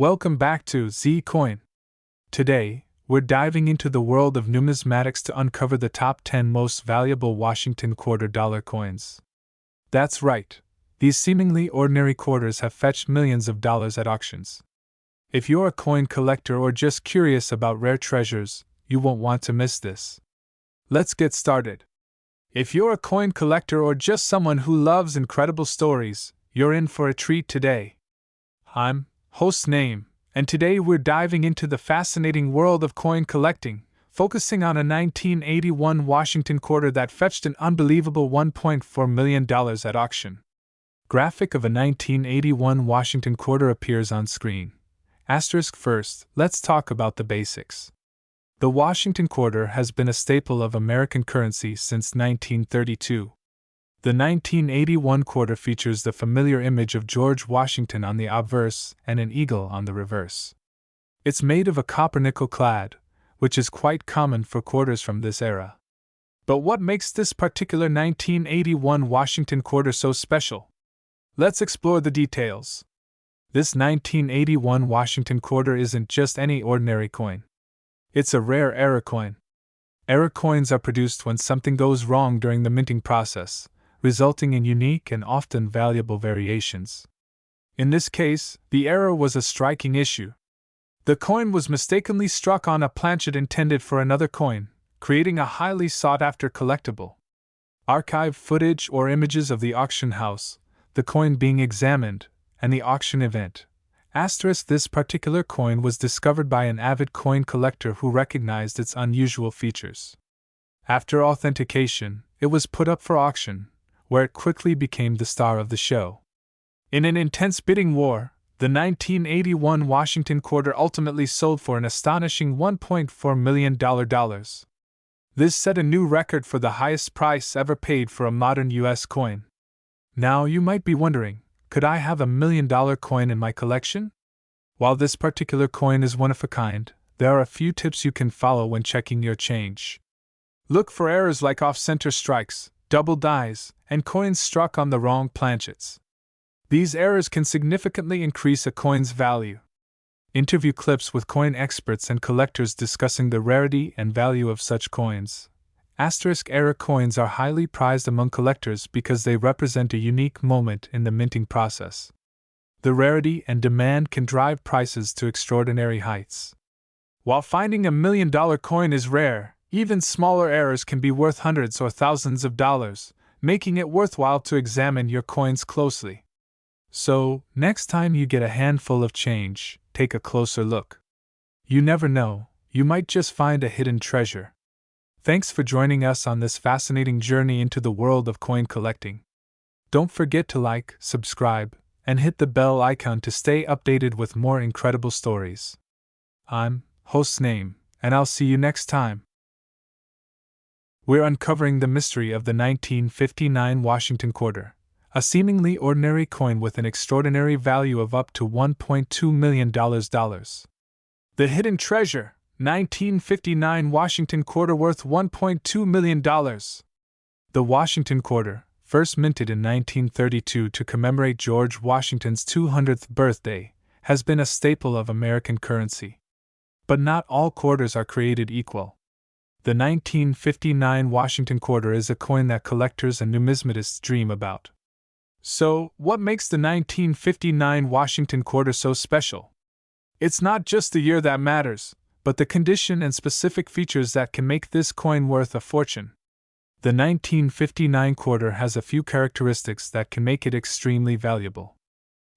Welcome back to Z Coin. Today, we're diving into the world of numismatics to uncover the top 10 most valuable Washington quarter dollar coins. That's right, these seemingly ordinary quarters have fetched millions of dollars at auctions. If you're a coin collector or just curious about rare treasures, you won't want to miss this. Let's get started. If you're a coin collector or just someone who loves incredible stories, you're in for a treat today. I'm Host Name, and today we're diving into the fascinating world of coin collecting, focusing on a 1981 Washington quarter that fetched an unbelievable $1.4 million at auction. Graphic of a 1981 Washington quarter appears on screen. Asterisk first, let's talk about the basics. The Washington quarter has been a staple of American currency since 1932. The 1981 quarter features the familiar image of George Washington on the obverse and an eagle on the reverse. It's made of a copper nickel clad, which is quite common for quarters from this era. But what makes this particular 1981 Washington quarter so special? Let's explore the details. This 1981 Washington quarter isn't just any ordinary coin. It's a rare error coin. Error coins are produced when something goes wrong during the minting process, resulting in unique and often valuable variations. In this case, the error was a striking issue. The coin was mistakenly struck on a planchet intended for another coin, creating a highly sought-after collectible. Archived footage or images of the auction house, the coin being examined, and the auction event. This particular coin was discovered by an avid coin collector who recognized its unusual features. After authentication, it was put up for auction, where it quickly became the star of the show. In an intense bidding war, the 1981 Washington quarter ultimately sold for an astonishing $1.4 million. This set a new record for the highest price ever paid for a modern U.S. coin. Now you might be wondering, could I have $1 million coin in my collection? While this particular coin is one of a kind, there are a few tips you can follow when checking your change. Look for errors like off-center strikes, double dies, and coins struck on the wrong planchets. These errors can significantly increase a coin's value. Interview clips with coin experts and collectors discussing the rarity and value of such coins. Error coins are highly prized among collectors because they represent a unique moment in the minting process. The rarity and demand can drive prices to extraordinary heights. While finding $1 million coin is rare, even smaller errors can be worth hundreds or thousands of dollars, making it worthwhile to examine your coins closely. So, next time you get a handful of change, take a closer look. You never know, you might just find a hidden treasure. Thanks for joining us on this fascinating journey into the world of coin collecting. Don't forget to like, subscribe, and hit the bell icon to stay updated with more incredible stories. I'm Host Name, and I'll see you next time. We're uncovering the mystery of the 1959 Washington quarter, a seemingly ordinary coin with an extraordinary value of up to $1.2 million. The hidden treasure, 1959 Washington quarter worth $1.2 million. The Washington quarter, first minted in 1932 to commemorate George Washington's 200th birthday, has been a staple of American currency. But not all quarters are created equal. The 1959 Washington quarter is a coin that collectors and numismatists dream about. So, what makes the 1959 Washington quarter so special? It's not just the year that matters, but the condition and specific features that can make this coin worth a fortune. The 1959 quarter has a few characteristics that can make it extremely valuable.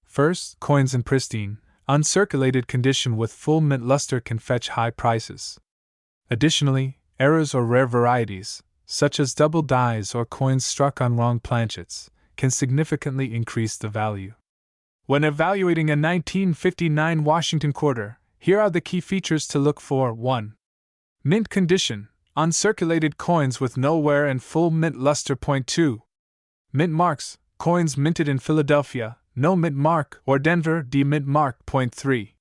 First, coins in pristine, uncirculated condition with full mint luster can fetch high prices. Additionally, errors or rare varieties, such as double dies or coins struck on wrong planchets, can significantly increase the value. When evaluating a 1959 Washington quarter, here are the key features to look for. 1. Mint condition, uncirculated coins with no wear and full mint luster. 2. Mint marks, coins minted in Philadelphia, no mint mark, or Denver, mint mark. 3.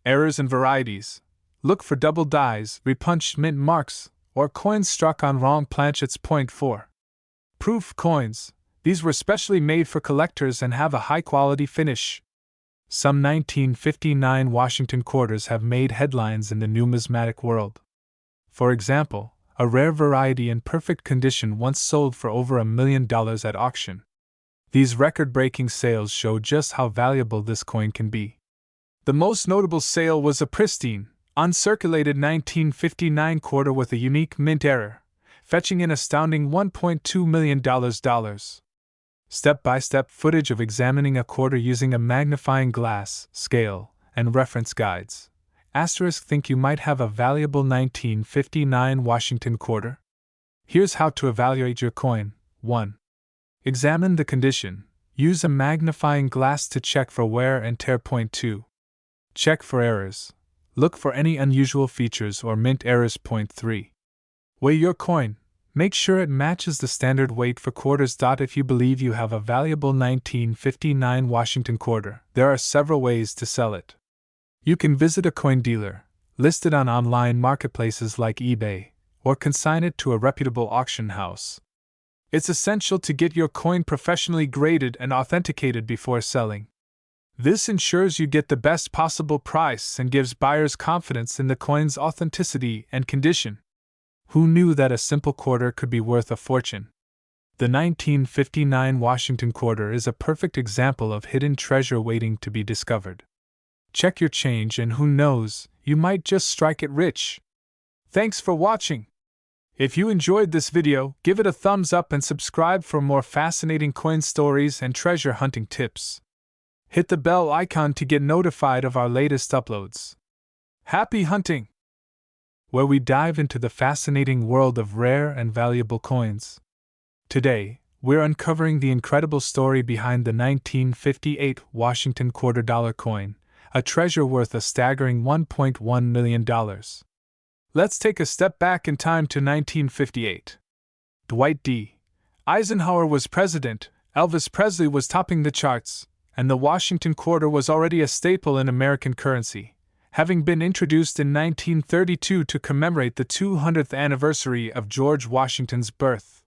Errors and varieties. Look for double dies, repunched mint marks, or coins struck on wrong planchets. 4. Proof coins. These were specially made for collectors and have a high-quality finish. Some 1959 Washington quarters have made headlines in the numismatic world. For example, a rare variety in perfect condition once sold for over $1 million at auction. These record-breaking sales show just how valuable this coin can be. The most notable sale was a pristine, uncirculated 1959 quarter with a unique mint error, fetching an astounding $1.2 million. Step-by-step footage of examining a quarter using a magnifying glass, scale, and reference guides. Think you might have a valuable 1959 Washington quarter? Here's how to evaluate your coin. 1. Examine the condition. Use a magnifying glass to check for wear and tear. 2. Check for errors. Look for any unusual features or mint errors. 3. Weigh your coin. Make sure it matches the standard weight for quarters. If you believe you have a valuable 1959 Washington quarter, there are several ways to sell it. You can visit a coin dealer, list it on online marketplaces like eBay, or consign it to a reputable auction house. It's essential to get your coin professionally graded and authenticated before selling. This ensures you get the best possible price and gives buyers confidence in the coin's authenticity and condition. Who knew that a simple quarter could be worth a fortune? The 1959 Washington quarter is a perfect example of hidden treasure waiting to be discovered. Check your change and who knows, you might just strike it rich. Thanks for watching. If you enjoyed this video, give it a thumbs up and subscribe for more fascinating coin stories and treasure hunting tips. Hit the bell icon to get notified of our latest uploads. Happy hunting! Where we dive into the fascinating world of rare and valuable coins. Today, we're uncovering the incredible story behind the 1958 Washington $quarter coin, a treasure worth a staggering $1.1 million. Let's take a step back in time to 1958. Dwight D. Eisenhower was president, Elvis Presley was topping the charts, and the Washington quarter was already a staple in American currency, having been introduced in 1932 to commemorate the 200th anniversary of George Washington's birth.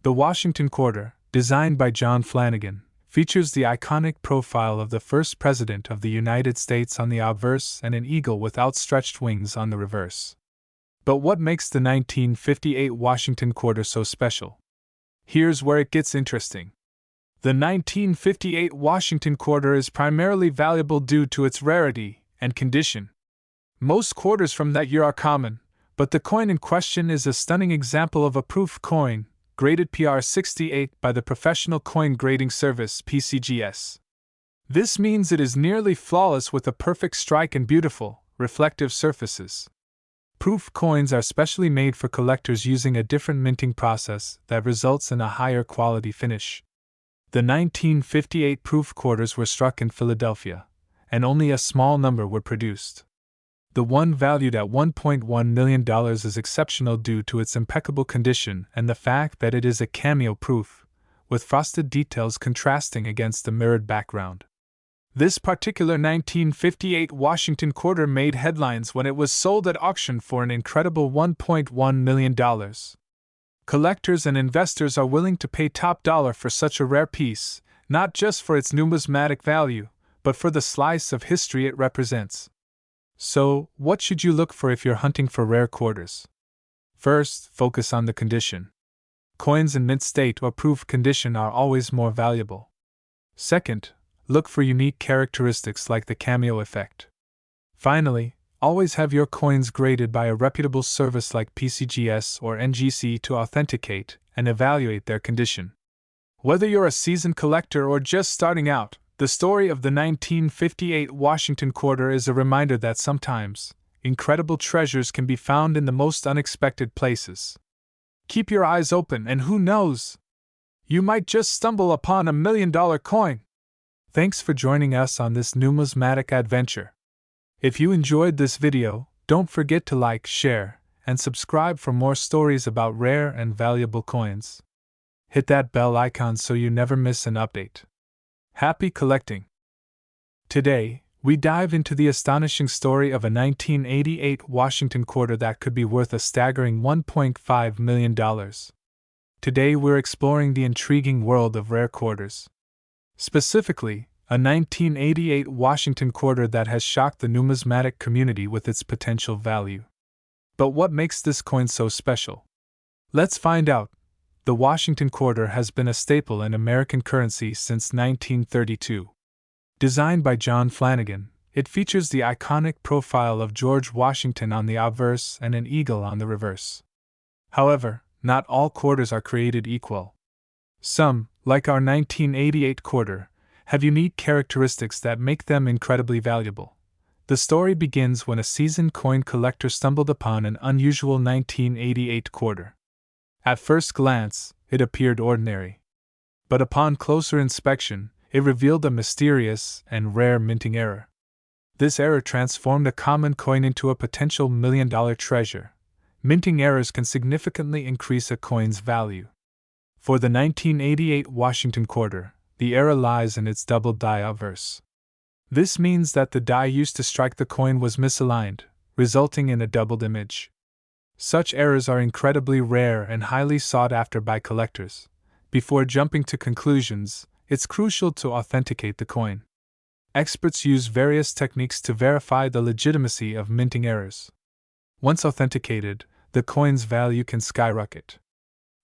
The Washington quarter, designed by John Flanagan, features the iconic profile of the first president of the United States on the obverse and an eagle with outstretched wings on the reverse. But what makes the 1958 Washington quarter so special? Here's where it gets interesting. The 1958 Washington quarter is primarily valuable due to its rarity and condition. Most quarters from that year are common, but the coin in question is a stunning example of a proof coin, graded PR68 by the Professional Coin Grading Service (PCGS). This means it is nearly flawless with a perfect strike and beautiful, reflective surfaces. Proof coins are specially made for collectors using a different minting process that results in a higher quality finish. The 1958 proof quarters were struck in Philadelphia, and only a small number were produced. The one valued at $1.1 million is exceptional due to its impeccable condition and the fact that it is a cameo proof, with frosted details contrasting against the mirrored background. This particular 1958 Washington quarter made headlines when it was sold at auction for an incredible $1.1 million. Collectors and investors are willing to pay top dollar for such a rare piece, not just for its numismatic value, but for the slice of history it represents. So, what should you look for if you're hunting for rare quarters? First, focus on the condition. Coins in mint state or proof condition are always more valuable. Second, look for unique characteristics like the cameo effect. Finally, always have your coins graded by a reputable service like PCGS or NGC to authenticate and evaluate their condition. Whether you're a seasoned collector or just starting out, the story of the 1958 Washington quarter is a reminder that sometimes, incredible treasures can be found in the most unexpected places. Keep your eyes open and who knows? You might just stumble upon $1 million coin. Thanks for joining us on this numismatic adventure. If you enjoyed this video, don't forget to like, share, and subscribe for more stories about rare and valuable coins. Hit that bell icon so you never miss an update. Happy collecting! Today, we dive into the astonishing story of a 1988 Washington quarter that could be worth a staggering $1.5 million. Today we're exploring the intriguing world of rare quarters. Specifically, a a 1988 Washington quarter that has shocked the numismatic community with its potential value. But what makes this coin so special? Let's find out. The Washington quarter has been a staple in American currency since 1932. Designed by John Flanagan, it features the iconic profile of George Washington on the obverse and an eagle on the reverse. However, not all quarters are created equal. Some, like our 1988 quarter, have unique characteristics that make them incredibly valuable. The story begins when a seasoned coin collector stumbled upon an unusual 1988 quarter. At first glance, it appeared ordinary. But upon closer inspection, it revealed a mysterious and rare minting error. This error transformed a common coin into a potential million-dollar treasure. Minting errors can significantly increase a coin's value. For the 1988 Washington quarter, the error lies in its double die obverse. This means that the die used to strike the coin was misaligned, resulting in a doubled image. Such errors are incredibly rare and highly sought after by collectors. Before jumping to conclusions, it's crucial to authenticate the coin. Experts use various techniques to verify the legitimacy of minting errors. Once authenticated, the coin's value can skyrocket.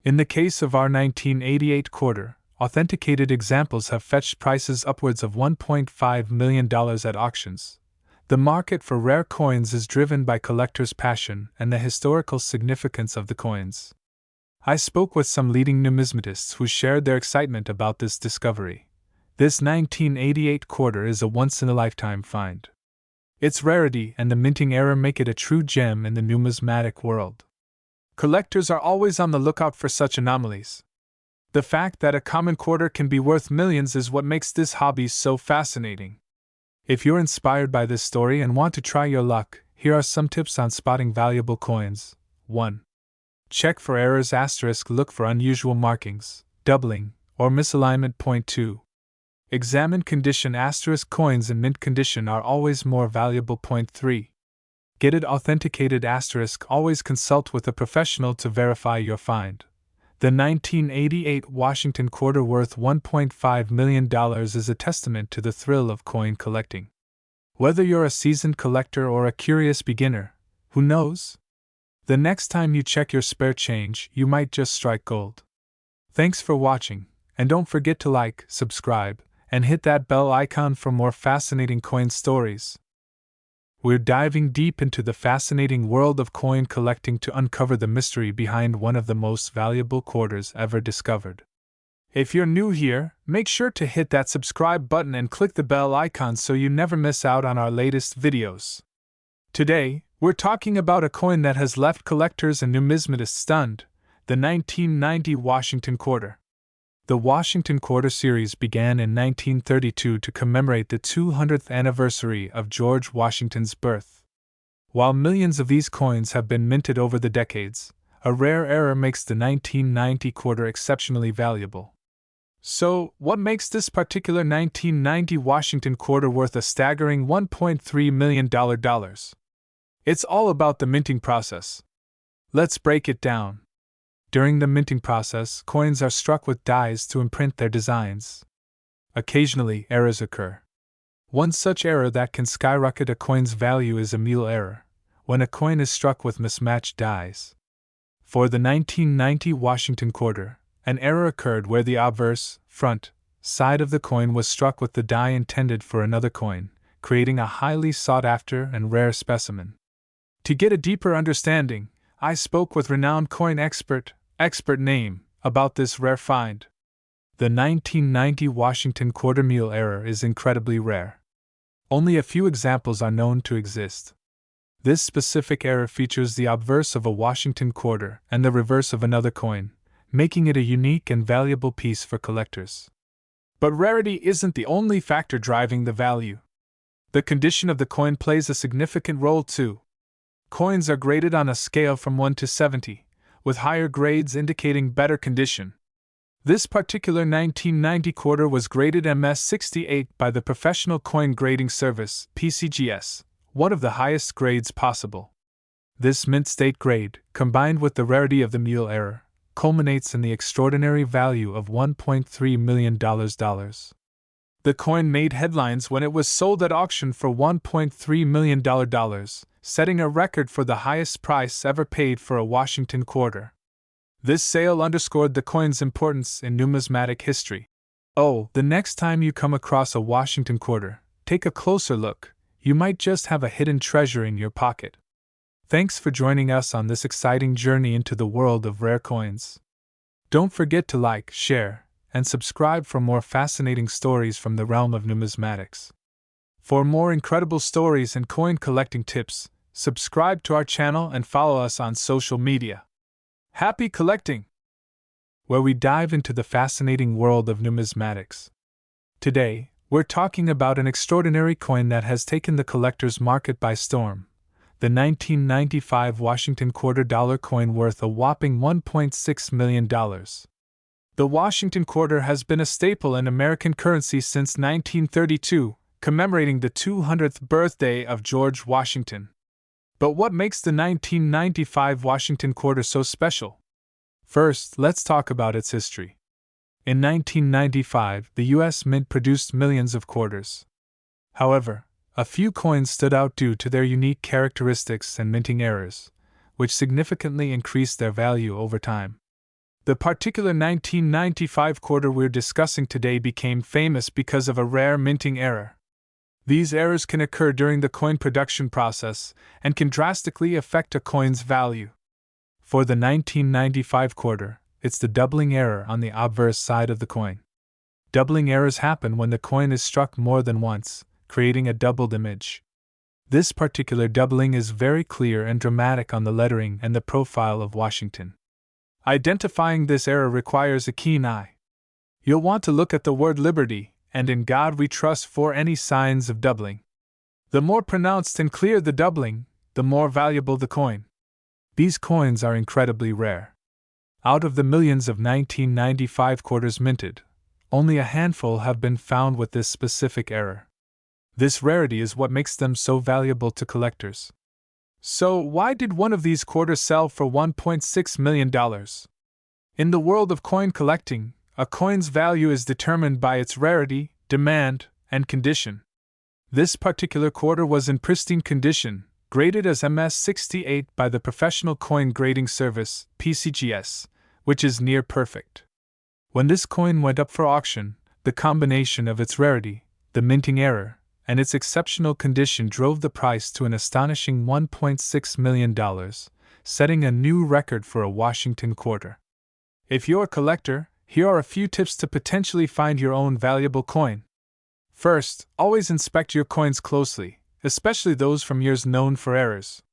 In the case of our 1988 quarter, authenticated examples have fetched prices upwards of $1.5 million at auctions. The market for rare coins is driven by collectors' passion and the historical significance of the coins. I spoke with some leading numismatists who shared their excitement about this discovery. This 1988 quarter is a once-in-a-lifetime find. Its rarity and the minting error make it a true gem in the numismatic world. Collectors are always on the lookout for such anomalies. The fact that a common quarter can be worth millions is what makes this hobby so fascinating. If you're inspired by this story and want to try your luck, here are some tips on spotting valuable coins. 1. Check for errors *, look for unusual markings, doubling, or misalignment. 2. Examine condition * coins in mint condition are always more valuable. 3. Get it authenticated * always consult with a professional to verify your find. The 1988 Washington quarter worth $1.5 million is a testament to the thrill of coin collecting. Whether you're a seasoned collector or a curious beginner, who knows? The next time you check your spare change, you might just strike gold. Thanks for watching, and don't forget to like, subscribe, and hit that bell icon for more fascinating coin stories. We're diving deep into the fascinating world of coin collecting to uncover the mystery behind one of the most valuable quarters ever discovered. If you're new here, make sure to hit that subscribe button and click the bell icon so you never miss out on our latest videos. Today, we're talking about a coin that has left collectors and numismatists stunned, the 1990 Washington quarter. The Washington quarter series began in 1932 to commemorate the 200th anniversary of George Washington's birth. While millions of these coins have been minted over the decades, a rare error makes the 1990 quarter exceptionally valuable. So, what makes this particular 1990 Washington quarter worth a staggering $1.3 million? It's all about the minting process. Let's break it down. During the minting process, coins are struck with dies to imprint their designs. Occasionally, errors occur. One such error that can skyrocket a coin's value is a mule error, when a coin is struck with mismatched dies. For the 1990 Washington quarter, an error occurred where the obverse, front, side of the coin was struck with the die intended for another coin, creating a highly sought-after and rare specimen. To get a deeper understanding, I spoke with renowned coin expert name, about this rare find. The 1990 Washington quarter mule error is incredibly rare. Only a few examples are known to exist. This specific error features the obverse of a Washington quarter and the reverse of another coin, making it a unique and valuable piece for collectors. But rarity isn't the only factor driving the value. The condition of the coin plays a significant role too. Coins are graded on a scale from 1 to 70. With higher grades indicating better condition. This particular 1990 quarter was graded MS68 by the Professional Coin Grading Service, PCGS, one of the highest grades possible. This mint state grade, combined with the rarity of the mule error, culminates in the extraordinary value of $1.3 million. The coin made headlines when it was sold at auction for $1.3 million, setting a record for the highest price ever paid for a Washington quarter. This sale underscored the coin's importance in numismatic history. Oh, the next time you come across a Washington quarter, take a closer look. You might just have a hidden treasure in your pocket. Thanks for joining us on this exciting journey into the world of rare coins. Don't forget to like, share, and subscribe for more fascinating stories from the realm of numismatics. For more incredible stories and coin collecting tips, subscribe to our channel and follow us on social media. Happy collecting! Where we dive into the fascinating world of numismatics. Today, we're talking about an extraordinary coin that has taken the collector's market by storm. The 1995 Washington quarter-dollar coin worth a whopping $1.6 million. The Washington quarter has been a staple in American currency since 1932, commemorating the 200th birthday of George Washington. But what makes the 1995 Washington quarter so special? First, let's talk about its history. In 1995, the U.S. Mint produced millions of quarters. However, a few coins stood out due to their unique characteristics and minting errors, which significantly increased their value over time. The particular 1995 quarter we're discussing today became famous because of a rare minting error. These errors can occur during the coin production process and can drastically affect a coin's value. For the 1995 quarter, it's the doubling error on the obverse side of the coin. Doubling errors happen when the coin is struck more than once, creating a doubled image. This particular doubling is very clear and dramatic on the lettering and the profile of Washington. Identifying this error requires a keen eye. You'll want to look at the word liberty, and in God we trust for any signs of doubling. The more pronounced and clear the doubling, the more valuable the coin. These coins are incredibly rare. Out of the millions of 1995 quarters minted, only a handful have been found with this specific error. This rarity is what makes them so valuable to collectors. So, why did one of these quarters sell for $1.6 million? In the world of coin collecting, a coin's value is determined by its rarity, demand, and condition. This particular quarter was in pristine condition, graded as MS68 by the Professional Coin Grading Service, PCGS, which is near perfect. When this coin went up for auction, the combination of its rarity, the minting error, and its exceptional condition drove the price to an astonishing $1.6 million, setting a new record for a Washington quarter. If you're a collector, here are a few tips to potentially find your own valuable coin. First, always inspect your coins closely, especially those from years known for errors.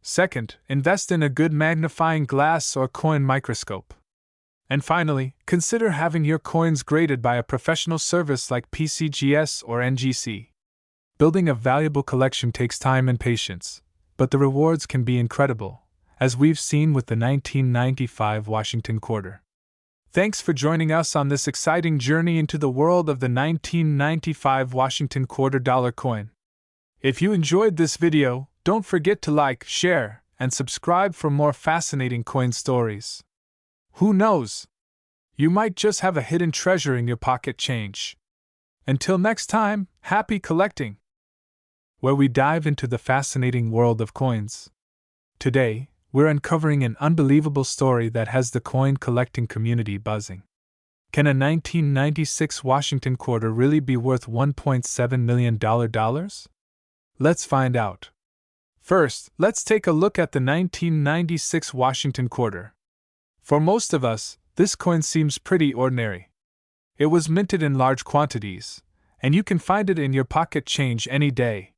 Second, invest in a good magnifying glass or coin microscope. And finally, consider having your coins graded by a professional service like PCGS or NGC. Building a valuable collection takes time and patience, but the rewards can be incredible, as we've seen with the 1995 Washington quarter. Thanks for joining us on this exciting journey into the world of the 1995 Washington quarter-dollar coin. If you enjoyed this video, don't forget to like, share, and subscribe for more fascinating coin stories. Who knows? You might just have a hidden treasure in your pocket change. Until next time, happy collecting! Where we dive into the fascinating world of coins. Today, we're uncovering an unbelievable story that has the coin collecting community buzzing. Can a 1996 Washington quarter really be worth $1.7 million? Let's find out. First, let's take a look at the 1996 Washington quarter. For most of us, this coin seems pretty ordinary. It was minted in large quantities, and you can find it in your pocket change any day.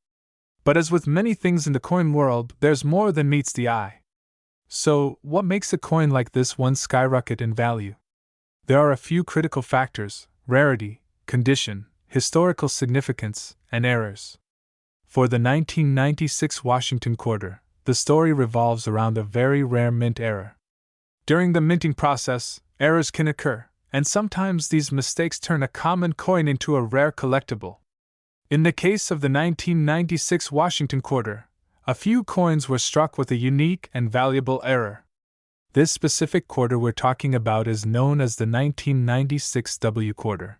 But as with many things in the coin world, there's more than meets the eye. So, what makes a coin like this one skyrocket in value? There are a few critical factors: rarity, condition, historical significance, and errors. For the 1996 Washington quarter, the story revolves around a very rare mint error. During the minting process, errors can occur, and sometimes these mistakes turn a common coin into a rare collectible. In the case of the 1996 Washington quarter, a few coins were struck with a unique and valuable error. This specific quarter we're talking about is known as the 1996 W quarter.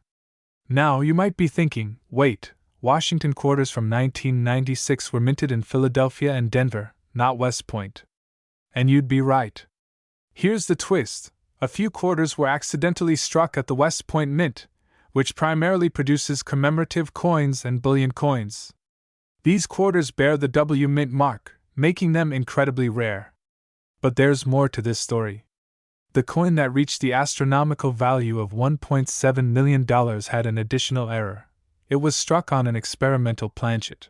Now you might be thinking, wait, Washington quarters from 1996 were minted in Philadelphia and Denver, not West Point. And you'd be right. Here's the twist: a few quarters were accidentally struck at the West Point Mint, which primarily produces commemorative coins and bullion coins. These quarters bear the W Mint mark, making them incredibly rare. But there's more to this story. The coin that reached the astronomical value of $1.7 million had an additional error. It was struck on an experimental planchet.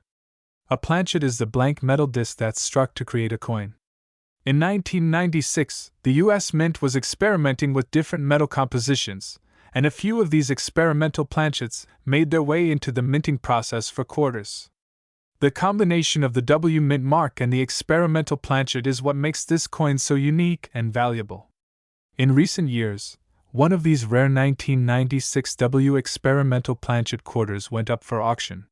A planchet is the blank metal disc that's struck to create a coin. In 1996, the U.S. Mint was experimenting with different metal compositions, and a few of these experimental planchets made their way into the minting process for quarters. The combination of the W Mint mark and the experimental planchet is what makes this coin so unique and valuable. In recent years, one of these rare 1996 W experimental planchet quarters went up for auction.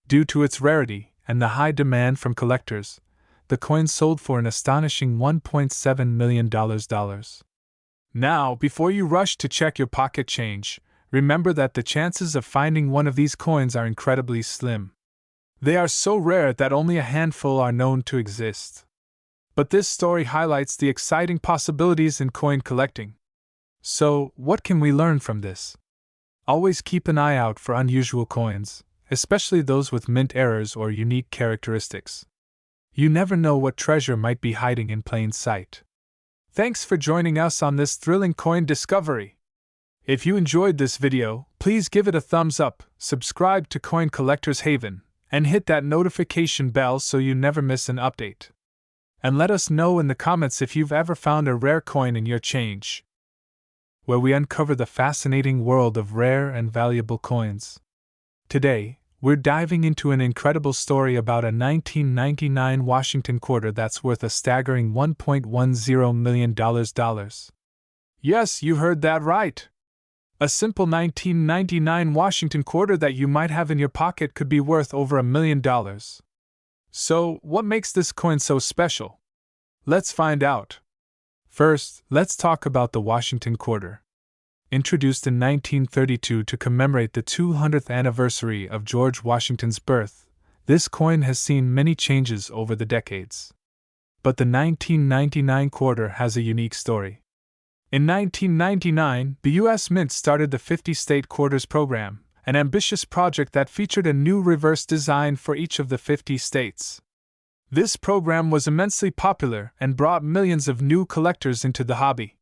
Due to its rarity and the high demand from collectors, the coin sold for an astonishing $1.7 million. Now, before you rush to check your pocket change, remember that the chances of finding one of these coins are incredibly slim. They are so rare that only a handful are known to exist. But this story highlights the exciting possibilities in coin collecting. So, what can we learn from this? Always keep an eye out for unusual coins, especially those with mint errors or unique characteristics. You never know what treasure might be hiding in plain sight. Thanks for joining us on this thrilling coin discovery. If you enjoyed this video, please give it a thumbs up, subscribe to Coin Collector's Haven, and hit that notification bell so you never miss an update. And let us know in the comments if you've ever found a rare coin in your change, where we uncover the fascinating world of rare and valuable coins. Today, we're diving into an incredible story about a 1999 Washington quarter that's worth a staggering $1.10 million. Yes, you heard that right. A simple 1999 Washington quarter that you might have in your pocket could be worth over $1 million. So, what makes this coin so special? Let's find out. First, let's talk about the Washington quarter. Introduced in 1932 to commemorate the 200th anniversary of George Washington's birth, this coin has seen many changes over the decades. But the 1999 quarter has a unique story. In 1999, the U.S. Mint started the 50-state quarters program, an ambitious project that featured a new reverse design for each of the 50 states. This program was immensely popular and brought millions of new collectors into the hobby.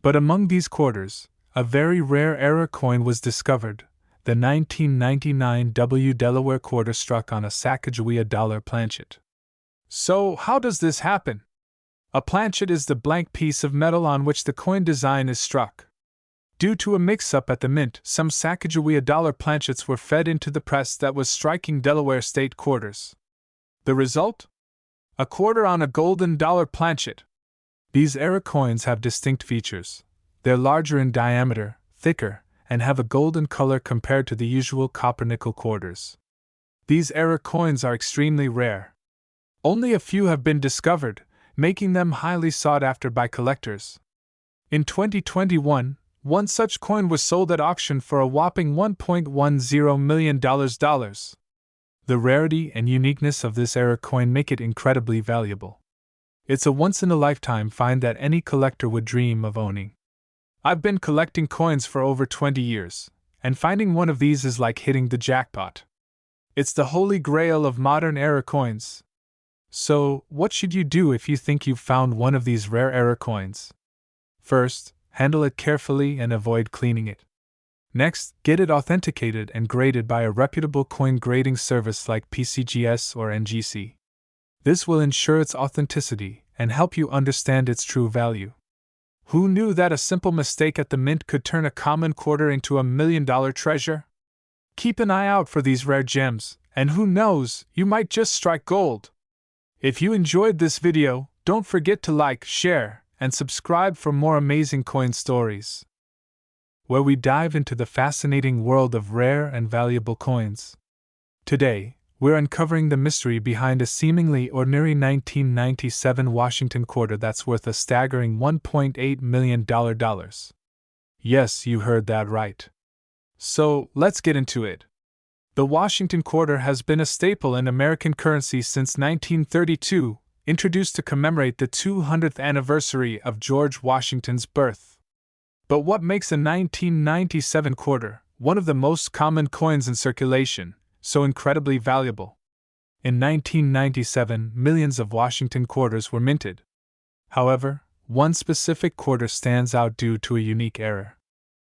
But among these quarters, a very rare error coin was discovered, the 1999 W Delaware quarter struck on a Sacagawea dollar planchet. So, how does this happen? A planchet is the blank piece of metal on which the coin design is struck. Due to a mix-up at the mint, some Sacagawea dollar planchets were fed into the press that was striking Delaware state quarters. The result? A quarter on a golden dollar planchet. These error coins have distinct features. They're larger in diameter, thicker, and have a golden color compared to the usual copper-nickel quarters. These error coins are extremely rare. Only a few have been discovered, making them highly sought after by collectors. In 2021, one such coin was sold at auction for a whopping $1.10 million. The rarity and uniqueness of this error coin make it incredibly valuable. It's a once-in-a-lifetime find that any collector would dream of owning. I've been collecting coins for over 20 years, and finding one of these is like hitting the jackpot. It's the holy grail of modern error coins. So, what should you do if you think you've found one of these rare error coins? First, handle it carefully and avoid cleaning it. Next, get it authenticated and graded by a reputable coin grading service like PCGS or NGC. This will ensure its authenticity and help you understand its true value. Who knew that a simple mistake at the mint could turn a common quarter into $1 million treasure? Keep an eye out for these rare gems, and who knows, you might just strike gold. If you enjoyed this video, don't forget to like, share, and subscribe for more amazing coin stories, where we dive into the fascinating world of rare and valuable coins. Today, we're uncovering the mystery behind a seemingly ordinary 1997 Washington quarter that's worth a staggering $1.8 million. Yes, you heard that right. So, let's get into it. The Washington quarter has been a staple in American currency since 1932, introduced to commemorate the 200th anniversary of George Washington's birth. But what makes a 1997 quarter, one of the most common coins in circulation, so incredibly valuable? In 1997, millions of Washington quarters were minted. However, one specific quarter stands out due to a unique error.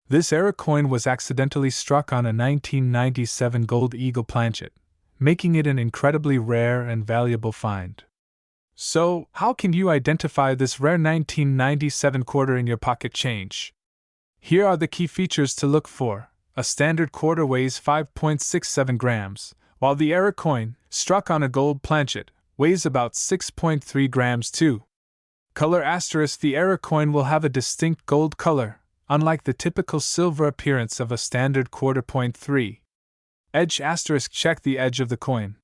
This error coin was accidentally struck on a 1997 gold eagle planchet, making it an incredibly rare and valuable find. So, how can you identify this rare 1997 quarter in your pocket change? Here are the key features to look for. A standard quarter weighs 5.67 grams, while the error coin, struck on a gold planchet, weighs about 6.3 grams too. Color asterisk: the error coin will have a distinct gold color, unlike the typical silver appearance of a standard quarter. Point 3. Edge asterisk: check the edge of the coin.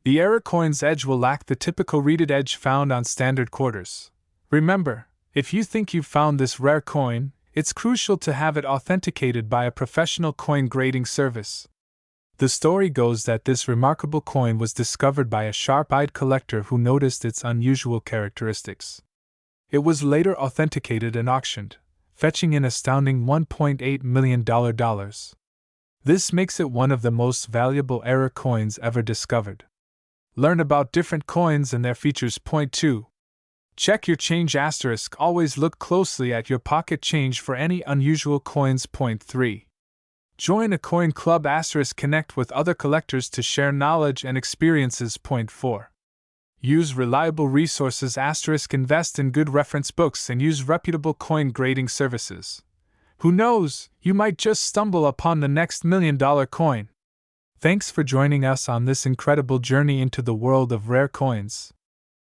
The error coin's edge will lack the typical reeded edge found on standard quarters. Remember, if you think you've found this rare coin, it's crucial to have it authenticated by a professional coin grading service. The story goes that this remarkable coin was discovered by a sharp-eyed collector who noticed its unusual characteristics. It was later authenticated and auctioned, fetching an astounding $1.8 million. This makes it one of the most valuable error coins ever discovered. Learn about different coins and their features. Point 2. Check your change asterisk: always look closely at your pocket change for any unusual coins. Point 3. Join a coin club asterisk: connect with other collectors to share knowledge and experiences. Point 4. Use reliable resources asterisk: invest in good reference books and use reputable coin grading services. Who knows, you might just stumble upon the next $1 million coin. Thanks for joining us on this incredible journey into the world of rare coins.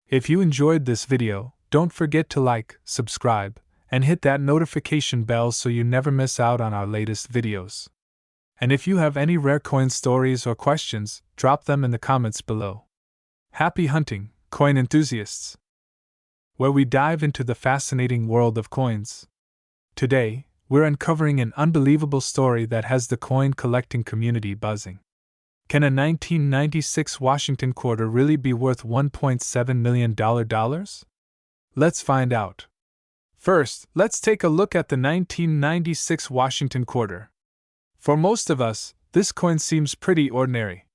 If you enjoyed this video, don't forget to like, subscribe, and hit that notification bell so you never miss out on our latest videos. And if you have any rare coin stories or questions, drop them in the comments below. Happy hunting, coin enthusiasts! Where we dive into the fascinating world of coins. Today, we're uncovering an unbelievable story that has the coin collecting community buzzing. Can a 1996 Washington quarter really be worth $1.7 million? Let's find out. First, let's take a look at the 1996 Washington quarter. For most of us, this coin seems pretty ordinary.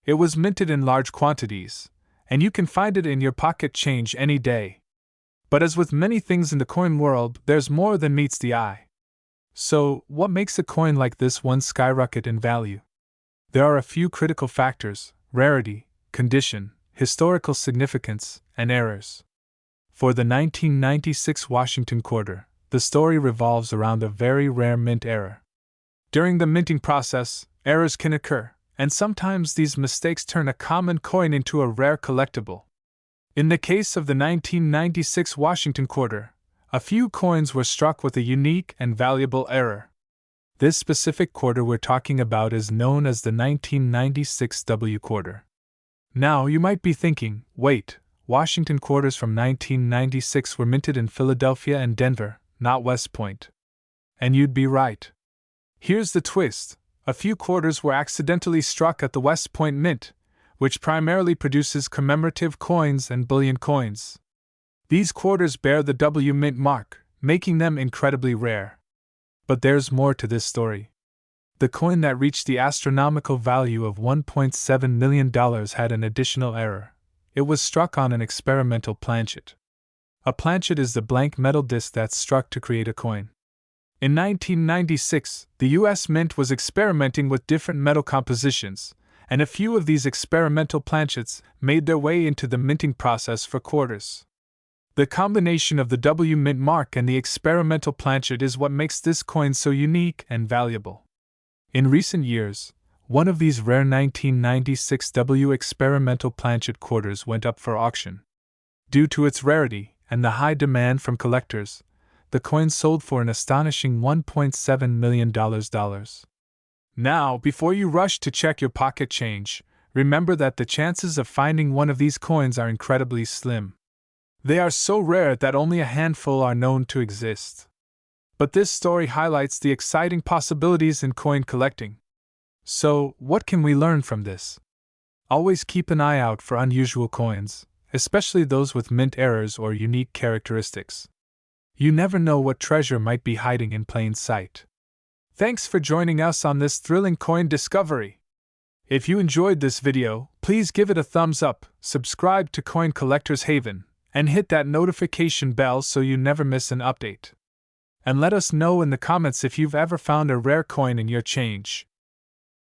It was minted in large quantities, and you can find it in your pocket change any day. But as with many things in the coin world, there's more than meets the eye. So, what makes a coin like this one skyrocket in value? There are a few critical factors: rarity, condition, historical significance, and errors. For the 1996 Washington quarter, the story revolves around a very rare mint error. During the minting process, errors can occur, and sometimes these mistakes turn a common coin into a rare collectible. In the case of the 1996 Washington quarter, a few coins were struck with a unique and valuable error. This specific quarter we're talking about is known as the 1996 W quarter. Now you might be thinking, wait, Washington quarters from 1996 were minted in Philadelphia and Denver, not West Point. And you'd be right. Here's the twist: a few quarters were accidentally struck at the West Point Mint, which primarily produces commemorative coins and bullion coins. These quarters bear the W Mint mark, making them incredibly rare. But there's more to this story. The coin that reached the astronomical value of $1.7 million had an additional error. It was struck on an experimental planchet. A planchet is the blank metal disc that's struck to create a coin. In 1996, the U.S. Mint was experimenting with different metal compositions, and a few of these experimental planchets made their way into the minting process for quarters. The combination of the W Mint mark and the experimental planchet is what makes this coin so unique and valuable. In recent years, one of these rare 1996 W experimental planchet quarters went up for auction. Due to its rarity and the high demand from collectors, the coin sold for an astonishing $1.7 million. Now, before you rush to check your pocket change, remember that the chances of finding one of these coins are incredibly slim. They are so rare that only a handful are known to exist. But this story highlights the exciting possibilities in coin collecting. So, what can we learn from this? Always keep an eye out for unusual coins, especially those with mint errors or unique characteristics. You never know what treasure might be hiding in plain sight. Thanks for joining us on this thrilling coin discovery. If you enjoyed this video, please give it a thumbs up, subscribe to Coin Collector's Haven, and hit that notification bell so you never miss an update. And let us know in the comments if you've ever found a rare coin in your change.